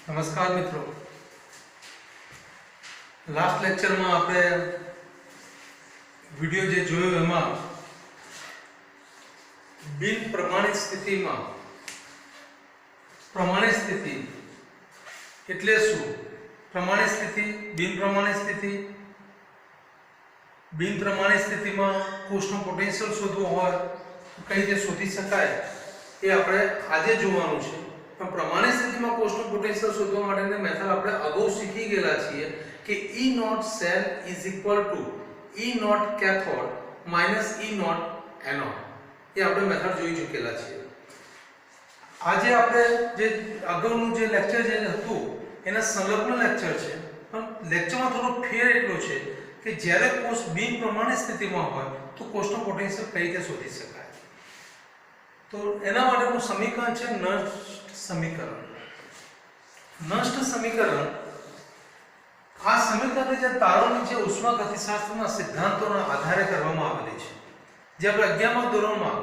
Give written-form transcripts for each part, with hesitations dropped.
નમસ્કાર મિત્રો, લાસ્ટ લેક્ચરમાં આપણે વિડિયો જે જોયો એમાં બિન પ્રમાણિત સ્થિતિમાં પ્રમાણિત સ્થિતિ એટલે શું, પ્રમાણિત સ્થિતિ, બિન પ્રમાણિત સ્થિતિમાં કોષનો પોટેન્શિયલ શોધવો હોય તો કઈ રીતે શોધી શકાય એ આપણે આજે જોવાનું છે। પણ પ્રમાણિત સ્થિતિમાં કોષનું પોટેન્શિયલ શોધવા માટેની મેથડ આપણે અગાઉ શીખી ગયેલા છીએ કે E not cell is equal to E naught cathode minus E naught anode, એ આપણે મેથડ જોઈ ચૂકેલા છીએ। આજે આપણે જે અગાઉનું જે લેક્ચર જે હતું એના સંલગ્ન લેક્ચર છે, પણ લેક્ચરમાં થોડો ફેર એટલો છે કે જ્યારે કોષ બિન પ્રમાણિત સ્થિતિમાં હોય તો કોષનો પોટેન્શિયલ કઈ રીતે શોધી શકાય। તો એના માટેનું સમીકરણ છે નષ્ટ સમીકરણ। નષ્ટ સમીકરણ આ સમીકરણની જે તારણની છે ઉષ્માગતિશાસ્ત્રના સિદ્ધાંતોના આધારે કરવામાં આવેલી છે, જે આપણે 11મા ધોરણમાં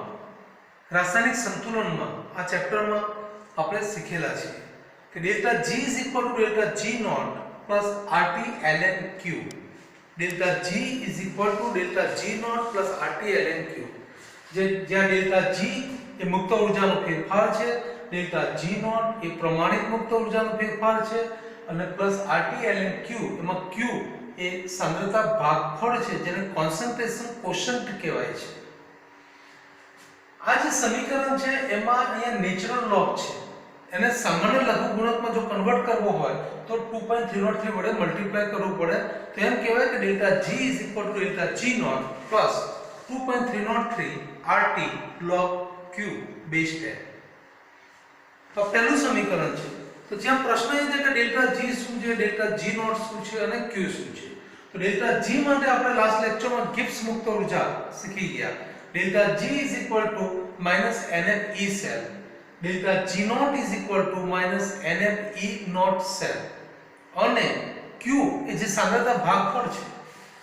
રાસાયણિક સંતુલનમાં આ ચેપ્ટરમાં આપણે શીખેલા છે કે delta G is equal to delta G not plus RT ln Q। Delta G is equal to delta G not plus RT ln Q, જ્યાં ડેલ્ટા G એ મુક્ત ઊર્જાનો ફેરફાર છે, ડેલ્ટા G નોટ એ પ્રમાણિત મુક્ત ઊર્જાનો ફેરફાર છે અને પ્લસ RT ln Q, એમાં Q એ સાંદ્રતા ભાગફળ છે, જેને કોન્સન્ટ્રેશન કોશન્ટ કહેવાય છે। આ જે સમીકરણ છે એમાં અહીંયા નેચરલ લોગ છે, એને સામાન્ય લઘુગુણકમાં જો કન્વર્ટ કરવો હોય તો 2.303 વડે મલ્ટીપ્લાય કરવું પડે, તો એમ કહેવાય કે delta G is equal to delta G not plus 2.303 RT log Q base 10। તો પહેલું સમીકરણ છે। તો જ્યાં પ્રશ્ન એ છે કે ડેલ્ટા G શું છે, ડેલ્ટા G નોટ શું છે અને Q શું છે। તો ડેલ્ટા G માટે આપણે લાસ્ટ લેક્ચરમાં ગિબ્સ મુક્ત ઊર્જા શીખી ગયા। Delta G is equal to minus NF E cell, delta G not is equal to minus NF E not cell અને Q એ જે સાંદ્રતા ભાગફળ છે,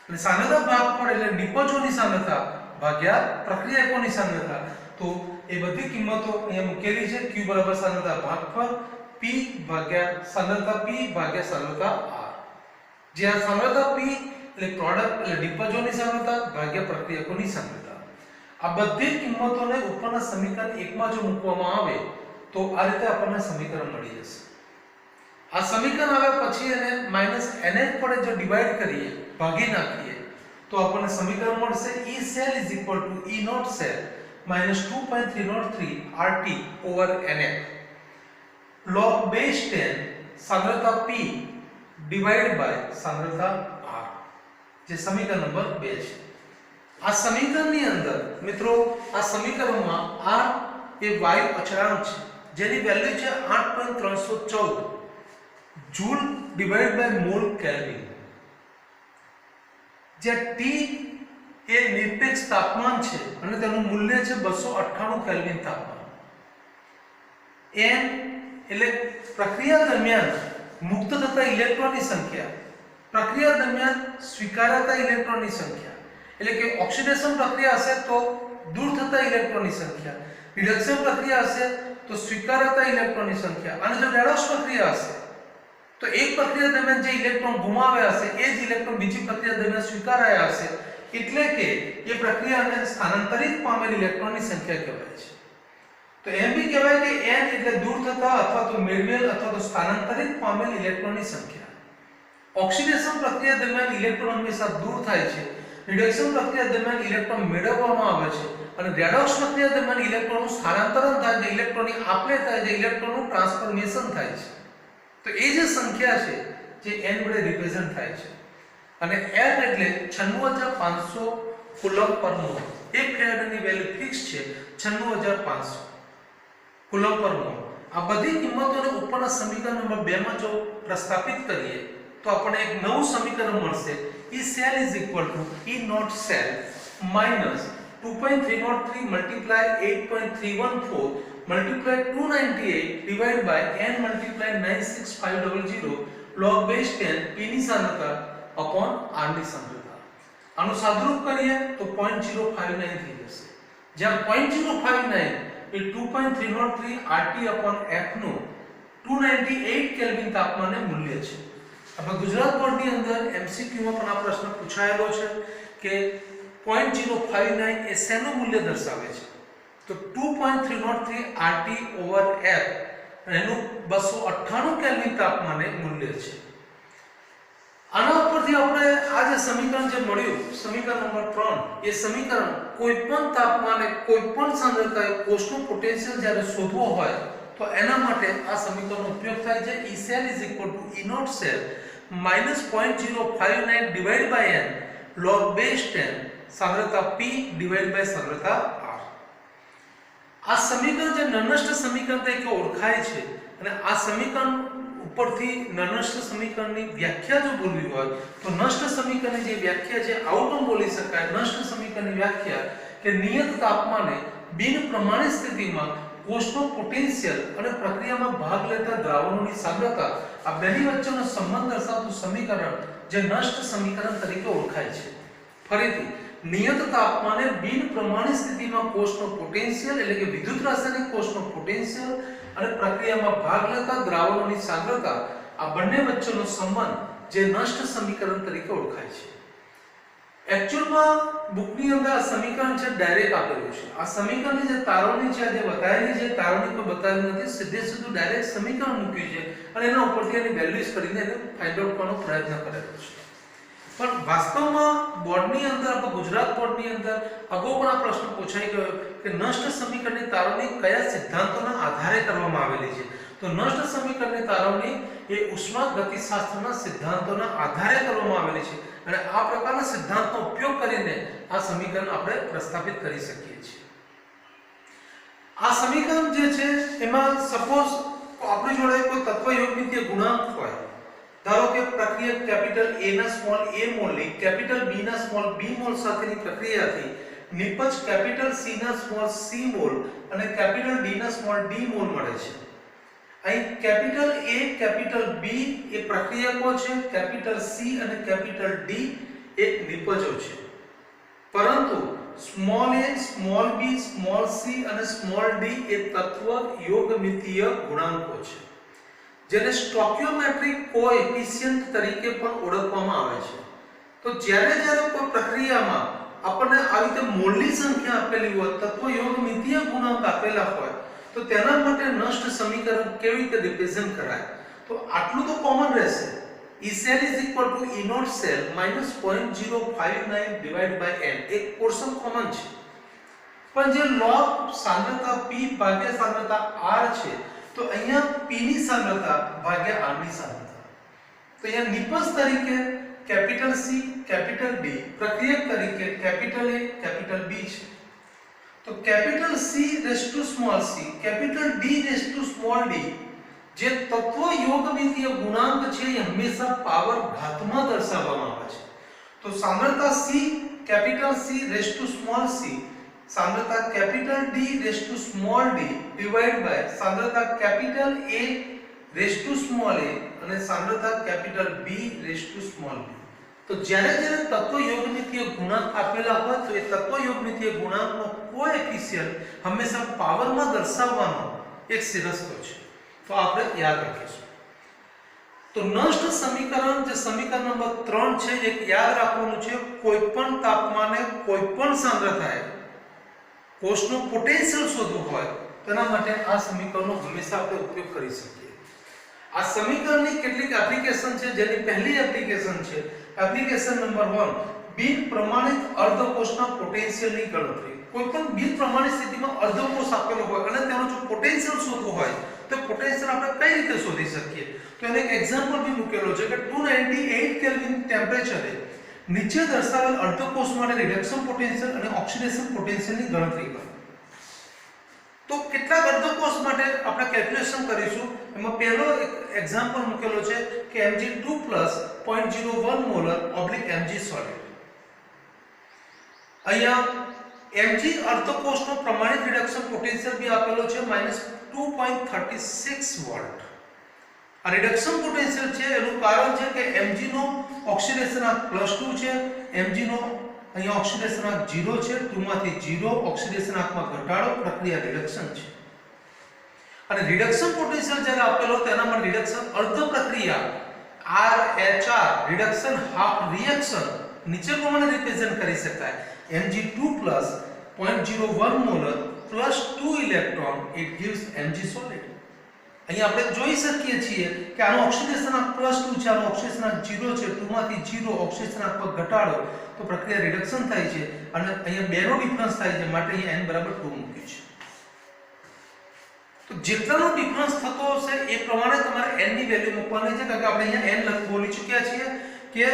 એટલે સાંદ્રતા ભાગફળ એટલે નિપજોની સાંદ્રતા ભાગ્યા પ્રક્રિયકોની સાંદ્રતા। તો એ બધી કિંમતો અહીંયા મૂકેલી છે। Q બરાબર સાંદ્રતા ભાગફળ P ભાગ્યા સાંદ્રતા P ભાગ્યા સાંદ્રતા R, જ્યાં સાંદ્રતા P એટલે પ્રોડક્ટ એટલે નિપજોની સાંદ્રતા ભાગ્યા પ્રક્રિયકોની સાંદ્રતા। આ બધી કિંમતોને ઉપરના સમીકરણ 1 માં જો મૂકવામાં આવે તો આ રીતે આપણને સમીકરણ મળી જશે। આ સમીકરણ આવ્યા પછી એને માઈનસ NH વડે જો ડિવાઇડ કરીએ, ભાગી નાખીએ, તો આપણને સમીકરણ મળશે E cell is equal to E not cell minus 2.303 RT over NF log base 10 सांद्रता P divided by सांद्रता R, જે સમીકરણ નંબર 2 છે। આ સમીકરણની અંદર મિત્રો આ સમીકરણમાં R એ વાયુ અચળાંક છે, જેની વેલ્યુ છે 8.314 joule divided by mole kelvin, જ્યાં T એ નિરપેક્ષ તાપમાન છે અને તેનું મૂલ્ય છે 298 કેલ્વિન તાપમાન। N એટલે પ્રક્રિયા દરમિયાન મુક્ત થતા ઇલેક્ટ્રોનની સંખ્યા, પ્રક્રિયા દરમિયાન સ્વીકારાતા ઇલેક્ટ્રોનની સંખ્યા, એટલે કે ઓક્સિડેશન પ્રક્રિયા હશે તો દૂર થતા ઇલેક્ટ્રોનની સંખ્યા, રિડક્શન પ્રક્રિયા હશે તો સ્વીકારાતા ઇલેક્ટ્રોનની સંખ્યા, અને જો રેડોક્સ પ્રક્રિયા હશે તો એક પ્રક્રિયા દરમિયાન જે ઇલેક્ટ્રોન ગુમાવ્યા હશે એ જ ઇલેક્ટ્રોન બીજી પ્રક્રિયા દરમિયાન સ્વીકારાયા હશે, એટલે કે એ પ્રક્રિયાને સ્થાનાંતરિત પામેલ ઇલેક્ટ્રોનની સંખ્યા કહેવાય છે। તો એમ બી કહેવાય કે n એટલે દૂર થતા અથવા તો મેળવેલ અથવા તો સ્થાનાંતરિત પામેલ ઇલેક્ટ્રોનની સંખ્યા। ઓક્સિડેશન પ્રક્રિયા દરમિયાન ઇલેક્ટ્રોન હંમેશા દૂર થાય છે, રિડક્શન પ્રક્રિયા દરમિયાન ઇલેક્ટ્રોન મેળવવામાં આવે છે અને રેડોક્સ પ્રક્રિયા દરમિયાન ઇલેક્ટ્રોનનું સ્થાનાંતરણ થાય છે, ઇલેક્ટ્રોનની આપલે થાય છે, ઇલેક્ટ્રોનનું ટ્રાન્સફોર્મેશન થાય છે। તો એ જે સંખ્યા છે જે n વડે રિપ્રેઝન્ટ થાય છે, અને F એટલે 96500 કુલમ્બ પર મોલ। એક ફેરાડેની વેલ્યુ ફિક્સ છે 96500 કુલમ્બ પર મોલ। આ બધી કિંમતોને ઉપરના સમીકરણ નંબર 2 માં જો પ્રસ્થાપિત કરીએ તો આપણને એક નવું સમીકરણ મળશે E cell is equal to E not cell minus 2.303 multiply 8.314 multiply 298 divided by n multiply 96500 log base 10 P ની સાંદ્રતા upon R ની સાંદ્રતા। આનું સાદુરૂપ કરીએ તો 0.059 થઈ જશે, જ્યાં 0.059 એ 2.303 RT upon F નું 298 કેલ્વિન તાપમાને મૂલ્ય છે. આપણે ગુજરાત બોર્ડની અંદર એમસીક્યુ માં પણ આ પ્રશ્ન પૂછાયેલો છે કે 0.059 એ શેનું મૂલ્ય દર્શાવે છે? તો 2.303 RT/F એનું 298 કેલ્વિન તાપમાને મૂલ્ય છે. આના ઉપરથી આપણે આ જે સમીકરણ જે મળ્યું, સમીકરણ નંબર 3, એ સમીકરણ કોઈપણ તાપમાને કોઈપણ સાંદ્રતાએ કોષનું પોટેન્શિયલ જ્યારે શોધવો હોય તો એના માટે આ સમીકરણનો ઉપયોગ થાય છે. E cell is equal to E naught cell minus 0.059 divided by n log base 10 સાંદ્રતા P divided by સાંદ્રતા R. આ સમીકરણ જે નનસ્ટ સમીકરણ તરીકે ઓળખાય છે અને આ સમીકરણ ઉપરથી નનસ્ટ સમીકરણની વ્યાખ્યા જો બોલવી હોય તો નષ્ટ સમીકરણની જે વ્યાખ્યા છે આવું પણ બોલી શકાય. નષ્ટ સમીકરણની વ્યાખ્યા કે નિયત તાપમાને બિન પ્રમાણિત સ્થિતિમાં કોષનો પોટેન્શિયલ અને પ્રક્રિયામાં ભાગ લેતા દ્રાવણોની સાંદ્રતા આ બેની વચ્ચેનો સંબંધ દર્શાવતું સમીકરણ જે નષ્ટ સમીકરણ તરીકે ઓળખાય છે. ફરીથી નિયત તાપમાને બિન પ્રમાણિત સ્થિતિમાં કોષનો પોટેન્શિયલ એટલે કે વિદ્યુત રાસાયણિક કોષનો પોટેન્શિયલ અને પ્રક્રિયામાં ભાગ લેતા દ્રાવણોની સાંદ્રતા આ બંને વચ્ચેનો સંબંધ જે નષ્ટ સમીકરણ તરીકે ઓળખાય છે. એક્ચ્યુઅલમાં બુકની અંદર આ સમીકરણ છે ડાયરેક્ટ આપેલું છે. આ સમીકરણની જે તારવણી છે જે બતાવેલી છે, તારવણી કોઈ બતાવેલી નથી, સીધે સીધું ડાયરેક્ટ સમીકરણ મૂક્યું છે અને એના ઉપરથી એની વેલ્યુઝ કરીને એને ફાઇન્ડ આઉટ કરવાનો પ્રયત્ન કરેલો છે. પણ વાસ્તવમાં બોર્ડની અંદર, આપણે ગુજરાત બોર્ડની અંદર અગાઉ પણ આ પ્રશ્ન પૂછાઈ ગયો કે નષ્ટ સમીકરણની તારવણી કયા સિદ્ધાંતોના આધારે કરવામાં આવેલી છે? તો નષ્ટ સમીકરણની તારવણી એ ઉષ્માગતિશાસ્ત્રના સિદ્ધાંતોના આધારે કરવામાં આવેલી છે અને આ પ્રકારના સિદ્ધાંતનો ઉપયોગ કરીને આ સમીકરણ આપણે પ્રસ્થાપિત કરી શકીએ છીએ. આ સમીકરણ જે છે એમાં સપોઝ આપણી જોડે કોઈ તત્વયોગમિતીય ગુણાંક હોય, ધારો કે પ્રક્રિયા કેપિટલ A ના સ્મોલ a મોલની કેપિટલ B ના સ્મોલ b મોલ સાથેની પ્રક્રિયાથી નિપજ કેપિટલ C ના સ્મોલ c મોલ અને કેપિટલ D ના સ્મોલ d મોલ મળે છે. અહીં કેપિટલ A કેપિટલ B એ પ્રક્રિયકો છે, કેપિટલ C અને કેપિટલ D એ નિપજો છે. પરંતુ small a, small b, small c અને સ્મોલ d એ તત્વ યોગમિતીય ગુણાંકો છે જેને સ્ટોઇકિયોમેટ્રિક કોએફિશિયન્ટ તરીકે પણ ઓળખવામાં આવે છે. તો જ્યારે કોઈ પ્રક્રિયામાં આપણને આવી રીતે મોલની સંખ્યા આપેલી હોય, તત્વ યોગમિતીય ગુણાંક આપેલા હોય તો તેના માટે નષ્ટ સમીકરણ કેવી રીતે રિપ્રેઝન્ટ કરાય? તો આટલું તો કોમન રહેશે. E cell is equal to E naught cell minus 0.059 divided by n એક પોર્શન કોમન છે. પણ જે log સાંદ્રતા P ભાગ્યા સાંદ્રતા R છે તો અહીંયા P ની સાંદ્રતા ભાગ્યા R ની સાંદ્રતા. તો અહીંયા નિપજ તરીકે કેપિટલ C, કેપિટલ D, પ્રક્રિયક તરીકે કેપિટલ A, કેપિટલ B છે. તો capital C raise to small c, capital D raise to small d જે તત્વ યોગમિતીય ગુણાંક છે એ હંમેશા પાવર ઘાતમાં દર્શાવવામાં આવે છે. તો સાંદ્રતા C, capital C raise to small c, સાંદ્રતા capital D raise to small d divide by સાંદ્રતા capital A raise to small a અને સાંદ્રતા capital B raise to small b. તો જ્યારે તત્વ યોગમિતીય ગુણાંક આપેલા હોય તો એ તત્વ યોગમિતીય ગુણાંકનો કોએફિશિયન્ટ હંમેશા પાવરમાં દર્શાવવાનો એક સિરસ્તો છે. તો આપણે યાદ રાખીશું. તો નષ્ટ સમીકરણ જે સમીકરણ નંબર 3 છે એક યાદ રાખવાનું છે. કોઈપણ તાપમાને કોઈપણ સાંદ્રતાએ કોષનું પોટેન્શિયલ શોધવું હોય તેના માટે આ સમીકરણનો હંમેશા આપણે ઉપયોગ કરી શકીએ. આ સમીકરણની કેટલીક એપ્લિકેશન છે, જેની પહેલી એપ્લિકેશન છે એપ્લિકેશન નંબર 1 બિન પ્રમાણિત અર્ધકોષના પોટેન્શિયલની ગણતરી. કોઈપણ બિન પ્રમાણિત સ્થિતિમાં અર્ધકોષ આપેલો હોય અને તેનો જો પોટેન્શિયલ શોધવો હોય તો પોટેન્શિયલ આપણે કઈ રીતે શોધી શકીએ? તો એનો એક એક્ઝામ્પલ બી મૂકેલો છે કે 298 કેલ્વિન ટેમ્પરેચરે નીચે દર્શાવેલ અર્ધકોષ માટે રિડક્શન પોટેન્શિયલ અને ઓક્સિડેશન પોટેન્શિયલની ગણતરી કરો. તો કેટલાક અર્ધકોષ માટે આપણે કેલ્ક્યુલેશન કરીશું. એમાં પહેલો એક એક્ઝામ્પલ મૂકેલો છે કે Mg2 0.01 મોલર Mg સોલિડ. અહીંયા Mg અર્ધકોષનો પ્રમાણિત રિડક્શન પોટેન્શિયલ બી આપેલો છે -2.36 વોલ્ટ. આ રિડક્શન પોટેન્શિયલ છે એનું કારણ છે કે Mg નો ઓક્સિડેશન આંક +2 છે, Mg નો અહીંયા ઓક્સિડેશન આંક 0 છે, 2 માંથી 0 ઓક્સિડેશન આંકમાં ઘટાડો પ્રક્રિયા રિડક્શન છે. અને રિડક્શન પોટેન્શિયલ જ્યારે આપેલો તેના માટે રિડક્શન અર્ધ પ્રક્રિયા RHR રિડક્શન હાફ રિએક્શન નીચે પ્રમાણે રિપ્રેઝન્ટ કરી શકાય Mg2 0.01 molar plus 2 electron it gives Mg solid. અહીં આપણે જોઈ શકીએ છીએ કે આનો ઓક્સિડેશનાંક +2 છે, આનો ઓક્સિડેશનાંક 0 છે, 2 માંથી 0 ઓક્સિડેશનાંક પર ઘટાડો તો પ્રક્રિયા રિડક્શન થાય છે અને અહીંયા બેનો ડિફરન્સ થાય છે માટે અહીં n બરાબર 2 મૂક્યું છે. તો જેટલાનો ડિફરન્સ થતો હશે એ પ્રમાણે તમારે n ની વેલ્યુ મૂકવાની છે કારણ કે આપણે અહીંયા n બોલી ચૂક્યા છીએ કે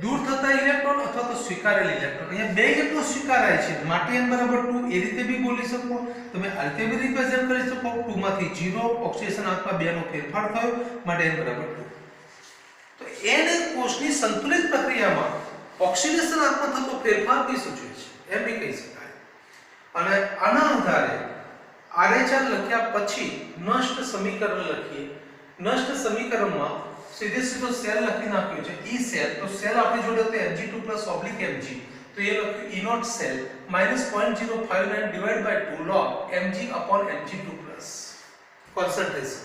દૂર થતા ઇલેક્ટ્રોન અથવા તો સ્વીકારેલ ઇલેક્ટ્રોન. અહીંયા બે ઇલેક્ટ્રોન સ્વીકારાય છે માટે n બરાબર 2 એ રીતે બી બોલી શકો, તમે આ રીતે બી રિપ્રેઝન્ટ કરી શકો. 2 માંથી 0 ઓક્સિડેશન આંકમાં 2 નો ફેરફાર થયો માટે n બરાબર 2. તો n એ કોષની સંતુલિત પ્રક્રિયામાં ઓક્સિડેશન આંકમાં થતો ફેરફાર બી સૂચવે છે એમ બી કહી શકાય. અને આના આધારે RHR લખ્યા પછી નષ્ટ સમીકરણ લખીએ. નષ્ટ સમીકરણમાં સીધે સીધો સેલ લખી નાખ્યો છે E સેલ. તો સેલ આપણી જોડે તો Mg2 + Mg તો એ લખ્યું E not cell -0.059 divide by 2 log Mg/Mg2+ concentration.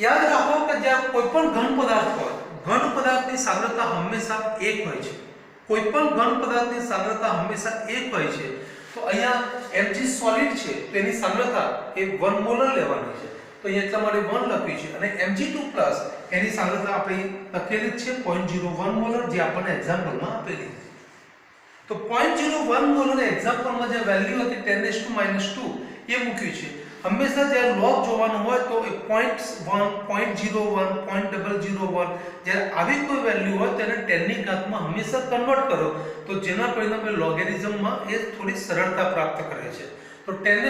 યાદ રાખો કે જ્યારે કોઈ પણ ઘન પદાર્થ હોય, ઘન પદાર્થની સાંદ્રતા હંમેશા 1 હોય છે. કોઈ પણ ઘન પદાર્થની સાંદ્રતા હંમેશા 1 હોય છે. તો અહીંયા Mg સોલિડ છે તો એની સાંદ્રતા એ 1 મોલર લેવાની છે. તો અહીંયા એટલા માટે 1 લખ્યું છે અને Mg2+ એની સાંદ્રતા આપણે લખેલી છે 0.01 મોલર જે આપણને એક્ઝામ્પલમાં આપેલી. તો 0.01 મોલર એક્ઝામ્પલમાં જે વેલ્યુ હતી 10⁻² એ મૂક્યું છે. હંમેશા જ્યારે લોગ જોવાનું હોય તો એ 0.1 0.01 0.001 જ્યારે આવી કોઈ વેલ્યુ હોય તેને 10 ની ઘાતમાં હંમેશા કન્વર્ટ કરો તો જેના પરિણામે લોગેરિધમમાં એ થોડી સરળતા પ્રાપ્ત કરે છે. તો 10⁻²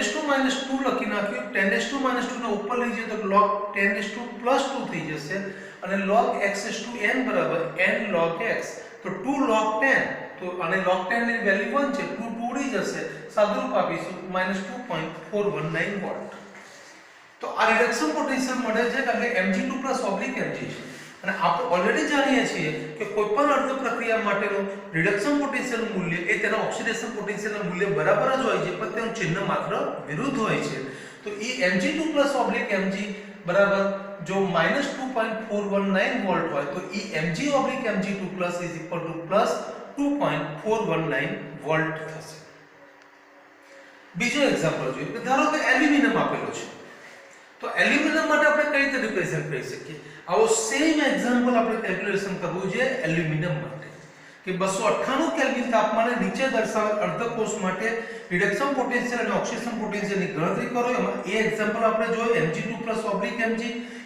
લખી નાખ્યું. 10⁻² ને ઉપર લઈ જઈએ તો log 10⁻+2 થઈ જશે અને log x⁴n બરાબર n log x. તો 2 log 10 તો અને log 10 ની વેલ્યુ 1 છે, 2 ઉડી જશે, સાદુરૂપ આપીશું -2.419 વોલ્ટ. તો આ રિડક્શન પોટેન્શિયલ મળે છે કારણ કે Mg2 + Mg છે. અને આપણે ઓલરેડી જાણીએ છીએ કે કોઈપણ અર્ધ પ્રક્રિયા માટેનું રિડક્શન પોટેન્શિયલ મૂલ્ય એ તેના ઓક્સિડેશન પોટેન્શિયલના મૂલ્ય બરાબર જ હોય છે પણ તેનું ચિહ્ન માત્ર વિરુદ્ધ હોય છે. તો એ Mg2 + Mg બરાબર જો -2.419 વોલ્ટ હોય તો એ Mg/Mg2+ = +2.419 વોલ્ટ થશે. બીજો એક્ઝામ્પલ જોઈએ કે ધારો કે એલ્યુમિનિયમ આપેલો છે. તો એલ્યુમિનિયમ માટે આપણે કઈ રીતે રિપ્રેઝન્ટ કરી શકીએ? આવો સેમ એક્ઝામ્પલ આપણે કેલ્ક્યુલેશન કરવું છે એલ્યુમિનિયમ માટે કે 298 કેલ્વિન તાપમાને નીચે દર્શાવેલ અર્ધકોષ માટે રિડક્શન પોટેન્શિયલ અને ઓક્સિડેશન પોટેન્શિયલની ગણતરી કરો. એમાં એ એક્ઝામ્પલ આપણે જોયો Mg2 + Mg.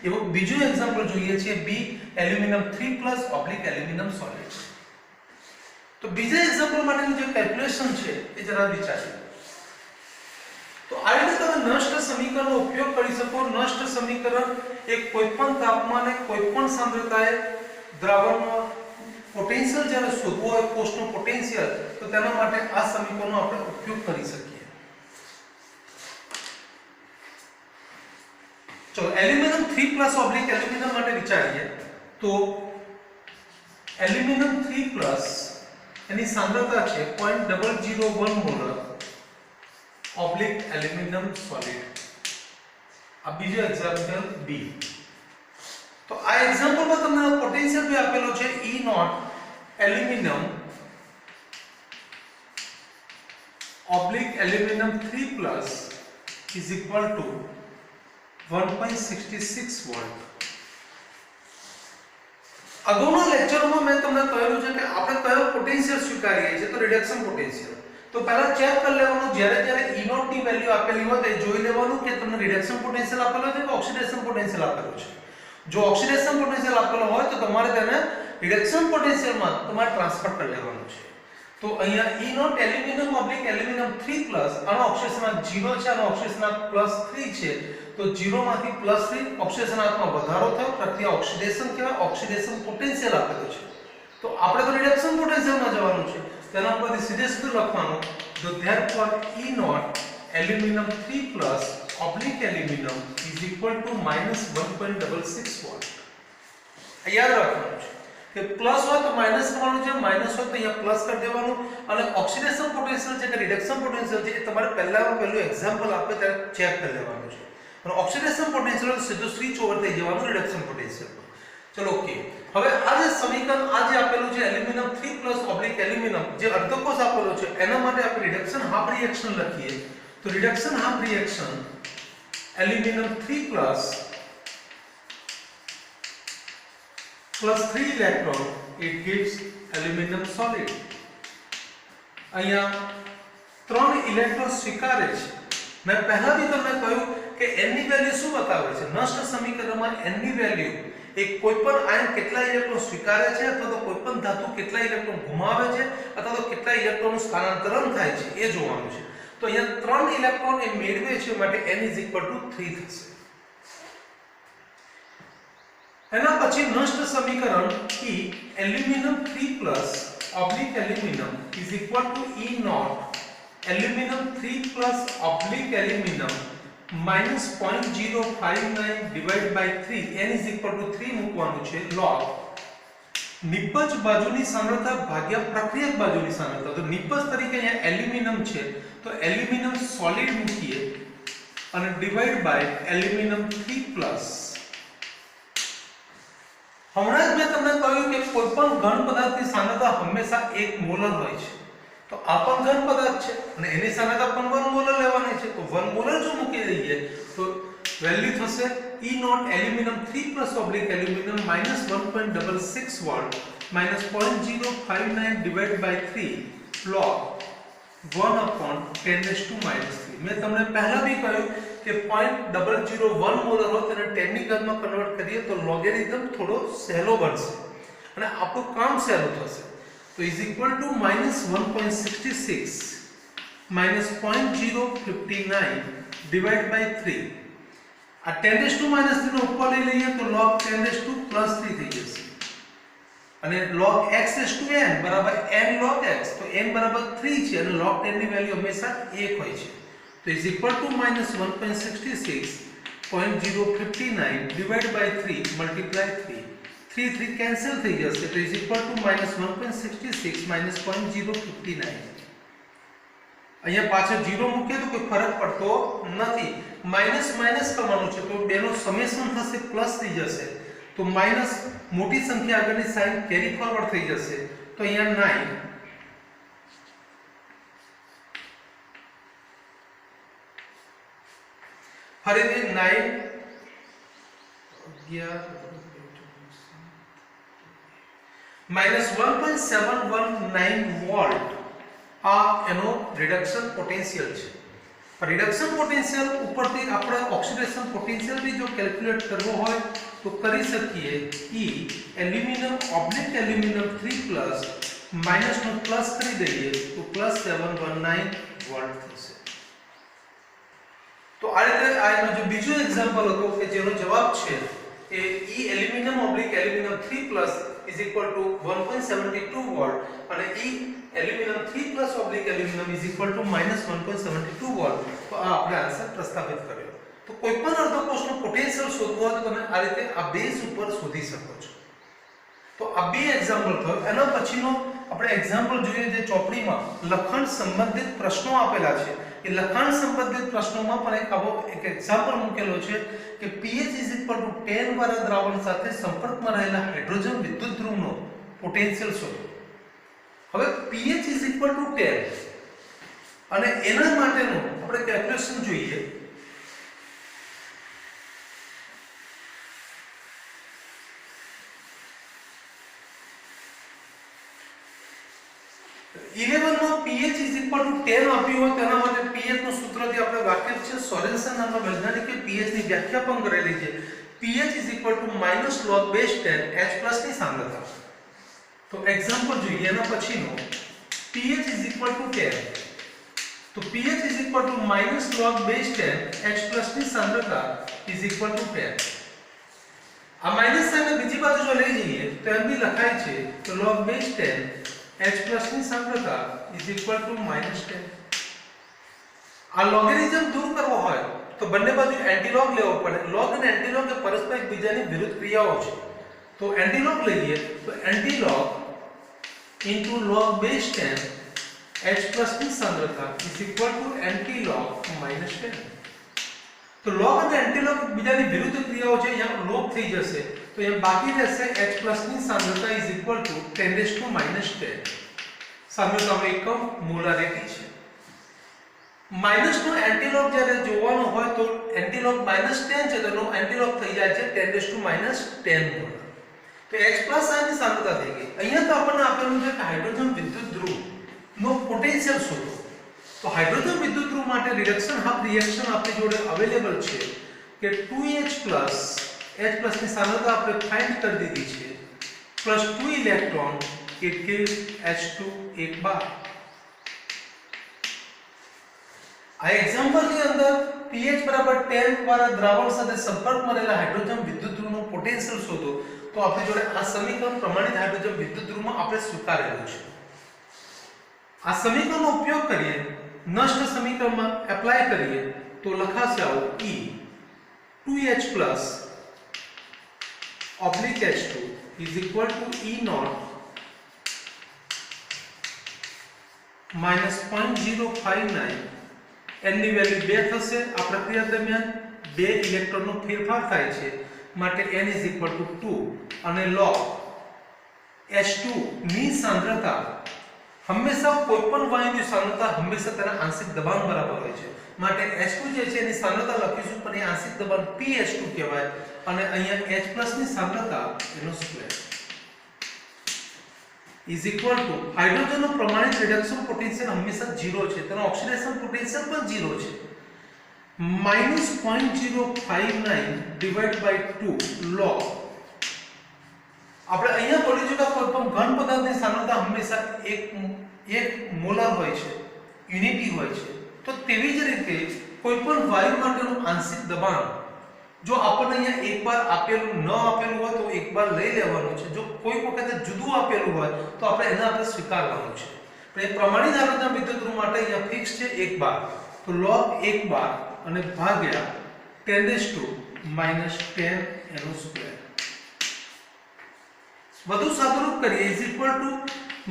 એવો બીજો એક્ઝામ્પલ જોઈએ છે B એલ્યુમિનિયમ 3+ એલ્યુમિનિયમ સોલિડ. તો બીજા એક્ઝામ્પલ માટેનું જે કેલ્ક્યુલેશન છે એ જરા વિચારીએ. તો આ રીતે તમે નષ્ટ સમીકરણનો ઉપયોગ કરી શકો. નષ્ટ સમીકરણ એ કોઈપણ તાપમાને કોઈપણ સાંદ્રતાએ દ્રાવણનો પોટેન્શિયલ જ્યારે શોધવો હોય કોષનો પોટેન્શિયલ તો તેના માટે આ સમીકરણનો આપણે ઉપયોગ કરી શકીએ. ચલો એલ્યુમિનિયમ 3+ એલ્યુમિનિયમ માટે વિચારીએ તો એલ્યુમિનિયમ 3+ એની સાંદ્રતા છે 0.001 મોલર એલ્યુમિનિયમ સોલિડ. આ બીજો એક્ઝામ્પલ B. તો આ એક્ઝામ્પલમાં તમને પોટેન્શિયલ બી આપેલો છે E0 એલ્યુમિનિયમ એલ્યુમિનિયમ 3+ = 1.66 વોલ્ટ. અગાઉના લેક્ચરમાં મેં તમને કહ્યું છે કે આપણે કયો પોટેન્શિયલ સ્વીકારીએ છીએ તો રિડક્શન પોટેન્શિયલ. તો પહેલા ચેક કરી લેવાનું જ્યારે E0 ની વેલ્યુ આપેલી હોય તો જોઈ લેવાનું કે તમને રિડક્શન પોટેન્શિયલ આપેલો છે કે ઓક્સિડેશન પોટેન્શિયલ આપેલો છે. જો ઓક્સિડેશન પોટેન્શિયલ આપેલો હોય તો તમારે તેને રિડક્શન પોટેન્શિયલમાં તમારે ટ્રાન્સફર કરી લેવાનું છે. તો અહીંયા E0 એલ્યુમિનિયમ એલ્યુમિનિયમ 3+ આનો ઓક્સિડેશનાંક 0 છે, આનો ઓક્સિડેશનાંક +3 છે. તો 0 માંથી +3 ઓક્સિડેશનાંકમાં વધારો થયો, પ્રક્રિયા ઓક્સિડેશન કહેવાય. ઓક્સિડેશન પોટેન્શિયલ આપેલો છે તો આપણે તો રિડક્શન પોટેન્શિયલમાં જવાનું છે. તેના પરથી સીધે સીધું લખવાનું તો therefore E0 aluminium 3+ aluminium = -1.66 volt. યાદ રાખવાનું છે કે પ્લસ હોય તો માઈનસ કરવાનું છે, માઈનસ હોય તો અહીંયા પ્લસ કરી દેવાનું, અને ઓક્સિડેશન પોટેન્શિયલ છે કે રિડક્શન પોટેન્શિયલ છે એ તમારે પહેલું એક્ઝામ્પલ આપે ત્યારે ચેક કરી લેવાનું છે. અને ઓક્સિડેશન પોટેન્શિયલ સીધું સ્વિચ ઓવર થઈ જવાનું રિડક્શન પોટેન્શિયલ પર. ચલો ઓકે. હવે આ જે સમીકરણ આ જે આપેલું છે એલ્યુમિનિયમ 3+ એલ્યુમિનિયમ જે અર્ધકોષ આપેલો છે એના માટે આપણે રિડક્શન હાફ રિએક્શન લખીએ. તો reduction half reaction aluminium 3+ +3 electron it gives aluminum solid. અહીંયા 3 ઇલેક્ટ્રોન સ્વીકારે છે. મેં પહેલા भी તમને કહ્યું કે n ની વેલ્યુ શું બતાવે છે? નષ્ટ સમીકરણમાં n ની વેલ્યુ એ કોઈપણ આયન કેટલા ઇલેક્ટ્રોન સ્વીકારે છે અથવા તો કોઈપણ ધાતુ કેટલા ઇલેક્ટ્રોન ગુમાવે છે અથવા તો કેટલા ઇલેક્ટ્રોનનું સ્થાનાંતરણ થાય છે એ જોવાનું છે. તો અહીંયા 3 ઇલેક્ટ્રોન એ મેળવે છે માટે n = 3 થશે. એના પછી નષ્ટ સમીકરણ E aluminium 3+ aluminium E0 aluminium 3+ aluminium -0.059/3 n = 3 મૂકવાનું છે log નિપજ બાજુની સાંદ્રતા ભાગ્યા પ્રક્રિયક બાજુની સાંદ્રતા. તો નિપજ તરીકે અહીંયા એલ્યુમિનિયમ છે તો એલ્યુમિનિયમ સોલિડ મૂકીએ અને ડિવાઇડ બાય એલ્યુમિનિયમ 3+. હમણાં જ મેં તમને કહ્યું કે કોઈપણ ઘન પદાર્થની સાંદ્રતા હંમેશા 1 મોલર હોય છે. તો આ પણ ઘન પદાર્થ છે અને એની સાંદ્રતા પણ 1 મોલર લેવાની છે. તો 1 મોલર જો મૂકી દઈએ તો વેલ્યુ થશે E0 aluminium 3+ aluminium -1.66 volt -0.059/3 log 1/10⁻³ મેં તમને પહેલા भी કહ્યું કે 0.001 મોલર હોય તેને 10 ની ઘાતમાં કન્વર્ટ કરીએ તો લોગેરિધમ થોડો સહેલો બનશે અને આપણું કામ સહેલું થશે. તો -1.66 -0.059/3 આ 10⁻³ નો ઉપર લઈ લઈએ તો log 10⁻+3 થઈ જશે અને log x⁻n બરાબર n log x. તો n બરાબર 3 છે અને log 10 ની વેલ્યુ હંમેશા 1 હોય છે. તો -1.66.059/3 મલ્ટીપ્લાય 3 3 કેન્સલ થઈ જશે તો -1.66 -0.059. અહીંયા પાછળ 0 મૂકીએ તો કોઈ ફરક પડતો નથી. માઈનસ માઈનસ કરવાનું છે તો બેનો સમેશન થશે પ્લસ થઈ જશે. તો માઈનસ મોટી સંખ્યા આગળની સાઈન કેરી ફોરવર્ડ થઈ જશે તો અહીંયા 9 ફરીથી 9 -1.719 વોલ્ટ આ એનો રિડક્શન પોટેન્શિયલ છે. રિડક્શન પોટેન્શિયલ ઉપરથી આપણે ઓક્સિડેશન પોટેન્શિયલ भी જો કેલ્ક્યુલેટ કરવો હોય તો કરી શકીએ. E એલ્યુમિનિયમ એલ્યુમિનિયમ 3+ માઈનસ નો પ્લસ કરી દઈએ તો +719 વોલ્ટ થશે. તો આ રીતે આ એનો જે બીજો એક્ઝામ્પલ હતો કે જેનો જવાબ છે એ E એલ્યુમિનિયમ એલ્યુમિનિયમ 3+ = 1.72 વોલ્ટ અને E એલ્યુમિનિયમ 3+ એલ્યુમિનિયમ -1.72 વોલ્ટ. તો આ આપણે આન્સર પ્રસ્તાવિત કર્યો. તો કોઈપણ અર્ધકોષનો પોટેન્શિયલ શોધવો હોય તો તમે આ રીતે આ બેઝ ઉપર શોધી શકો છો. તો આ બે એક્ઝામ્પલ થયો. એના પછીનો આપણે એક્ઝામ્પલ જોઈએ જે ચોપડીમાં લખાણ સંબંધિત પ્રશ્નો આપેલા છે. એ લખાણ સંબંધિત પ્રશ્નોમાં પણ એક એક્ઝામ્પલ મૂકેલો છે કે pH = 10 વાળા દ્રાવણ સાથે સંપર્કમાં રહેલા હાઇડ્રોજન વિદ્યુત ધ્રુવનો પોટેન્શિયલ શોધો. હવે pH = 10 અને એના માટેનું આપણે કેલ્ક્યુલેશન જોઈએ. માં pH = 10 આપ્યું હોય તેના માટે pH નું સૂત્ર જે આપણે વાક્ય છે સોરેન્સન નામના વૈજ્ઞાનિકે pH ની વ્યાખ્યા પણ કરેલી છે. pH = -log base 10 H+ ની સાંદ્રતા. તો એક્ઝામ્પલ જોઈએ એના પછીનો pH = 10 તો pH = -log base 10 H+ ની સાંદ્રતા = 10. આ માઈનસ સાઈન બીજી બાજુ જો લઈ જઈએ તો એમ બી લખાય છે તો log base 10 H+ ની સાંદ્રતા =-10. આ લોગેરિધમ દૂર કરવો હોય તો બંને બાજુ એન્ટીલોગ લેવો પડે. લોગ અને એન્ટીલોગ એ પરસ્પર એકબીજાની વિરુદ્ધ ક્રિયાઓ છે. તો તો એન્ટીલોગ લઈએ તો antilog into log base 10 h plus ની સાંદ્રતા is equal to antilog minus 10. તો log અને antilog બીજાની વિરુદ્ધ ક્રિયાઓ છે, અહીંયા લોપ થઈ જશે તો એમ બાકી રહેશે h plus ની સાંદ્રતા is equal to 10 raised to minus 10. સાંદ્રતાનો એકમ મોલારિટી છે. માઈનસ નો એન્ટીલોગ જ્યારે જોવાનો હોય તો એન્ટીલોગ -10 છે તો એનો એન્ટીલોગ થઈ જાય છે 10 raised to minus 10 મોલ. તો H પ્લસ આયનની સાંદ્રતા થઈ ગઈ. અહીંયા તો આપણને આપેલું છે કે હાઇડ્રોજન વિદ્યુત ધ્રુવ નો પોટેન્શિયલ શોધો. તો હાઇડ્રોજન વિદ્યુત ધ્રુવ માટે રિડક્શન હાફ રિએક્શન આપણી જોડે અવેલેબલ છે કે 2H પ્લસ H પ્લસ ની સાંદ્રતા આપણે ફાઇન્ડ કરી દીધી છે plus 2 electron it gives H2 એક બાર. આ એક્ઝામ્પલ ની અંદર pH બરાબર 10 દ્વારા દ્રાવણ સાથે સંપર્કમાં રહેલા હાઇડ્રોજન વિદ્યુત ધ્રુવનો પોટેન્શિયલ શોધો. તો આપણી જોડે આ સમીકરણ પ્રમાણિત હાઇડ્રોજન વિદ્યુત ધ્રુવમાં આપણે સ્વીકારેલું છે. આ સમીકરણનો ઉપયોગ કરીએ નષ્ટ સમીકરણમાં એપ્લાય કરીએ તો લખાશે આવું E 2H plus oblique H2 is equal to E naught minus 0.059. n ની વેલ્યુ 2 થશે. આ પ્રક્રિયા દરમિયાન 2 ઇલેક્ટ્રોનનો ફેરફાર થાય છે માટે n is equal to 2 અને log H2 ની સાંદ્રતા હંમેશા કોઈપણ વાયુની સાંદ્રતા હંમેશા તેના આંશિક દબાણ બરાબર હોય છે માટે H2 જે છે એની સાંદ્રતા લખીશું પણ એ આંશિક દબાણ pH2 કહેવાય અને અહીંયા H+ ની સાંદ્રતા એનો સ્ક્વેર is equal to હાઇડ્રોજનનો પ્રમાણિત રિડક્શન પોટેન્શિયલ હંમેશા 0 છે, તેનો ઓક્સિડેશન પોટેન્શિયલ પણ 0 છે. -0.059 divided by 2 log આપણે અહીંયા બોલી છે કે કોઈ પણ ઘન પદાર્થની સાંદ્રતા હંમેશા એક મોલાર હોય છે, યુનિટી હોય છે. તો તેવી જ રીતે કોઈ પણ વાયુ માટેનું આંશિક દબાણ જો આપણને અહીંયા એકવાર આપેલું ન આપેલું હોય તો એકવાર લઈ લેવાનું છે. જો કોઈ વખતે જુદું આપેલું હોય તો આપણે એને સ્વીકારવાનું છે. પણ એ પ્રમાણિત હાઇડ્રોજન વિદ્યુત ધ્રુવ માટે અહીંયા ફિક્સ છે 1 બાર. તો log 1 બાર અને ભાગ્યા 10 raised to minus 10 એનો સ્ક્વેર. વધુ સાદુરૂપ કરીએ is equal to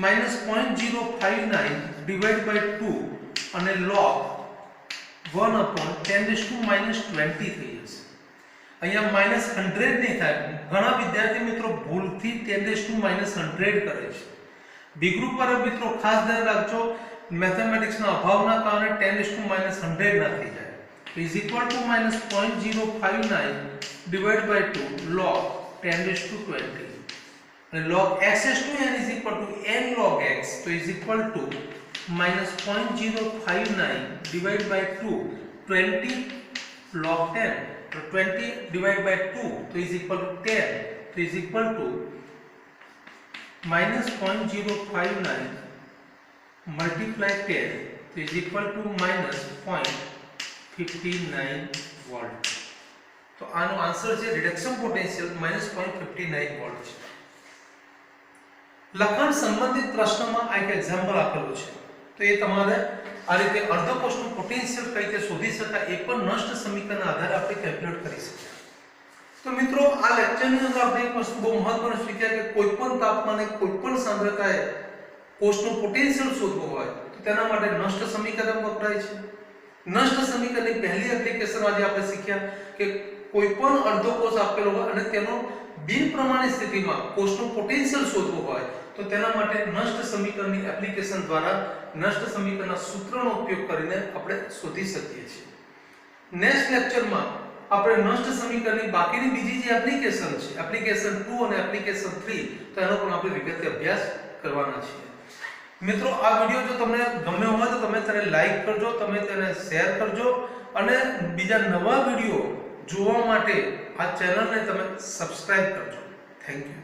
-0.059 divided by 2 અને log 1 upon 10 raised to minus 20 થઈ જશે. અહીંયા -100 નહીં થાય. ઘણા વિદ્યાર્થી મિત્રો ભૂલથી 10 raised to minus 100 કરે છે. બી ગ્રુપ વાળા મિત્રો ખાસ ધ્યાન રાખજો મેથેમેટિક્સના અભાવના કારણે 10 raised to minus 100 ના થઈ જાય. is equal to -0.059 divided by 2 log 10 raised to 20 and log x raised to n is equal to n log x so is equal to -0.059 divided by 2 20 log 10 so 20 divided by 2 so is equal to 10 so is equal to -0.059 multiply 10 so is equal to -0.59 volt. તો આનો answer છે reduction potential -0.59 volt છે. લખાણ સંબંધિત પ્રશ્નમાં આ એક example આપેલું છે તો એ તમારે આ રીતે અર્ધકોષનું પોટેન્શિયલ કઈ રીતે શોધી શકાય એ પણ નષ્ટ સમીકરણના આધારે આપણે કેલ્ક્યુલેટ કરી શકીએ. તો મિત્રો આ લેક્ચરની અંદર આપણે એક વસ્તુ બહુ મહત્વની શીખ્યા કે કોઈપણ તાપમાને કોઈપણ સાંદ્રતાએ કોષનું પોટેન્શિયલ શોધવું હોય તો તેના માટે નષ્ટ સમીકરણ વપરાય છે. નષ્ટ સમીકરણની પહેલી એપ્લિકેશન આજે આપણે શીખ્યા કે કોઈપણ અર્ધો કોષ આપેલો હોય અને તેનો બિન પ્રમાણિત સ્થિતિમાં કોષનું પોટેન્શિયલ શોધવું હોય તો તેના માટે નષ્ટ સમીકરણની એપ્લિકેશન દ્વારા નષ્ટ સમીકરણના સૂત્રનો ઉપયોગ કરીને આપણે શોધી શકીએ છીએ. નેક્સ્ટ લેક્ચરમાં આપણે નષ્ટ સમીકરણની બાકીની બીજી જે એપ્લિકેશન છે એપ્લિકેશન 2 અને એપ્લિકેશન 3 તો એનો પણ આપણે વિગતે અભ્યાસ કરવાના છીએ. મિત્રો આ વિડિયો જો તમને ગમ્યો હોય તો તમે તેને લાઈક કરજો, તમે તેને શેર કરજો અને બીજા નવા વિડિયો જોવા માટે આ ચેનલને તમે સબસ્ક્રાઇબ કરજો. Thank you.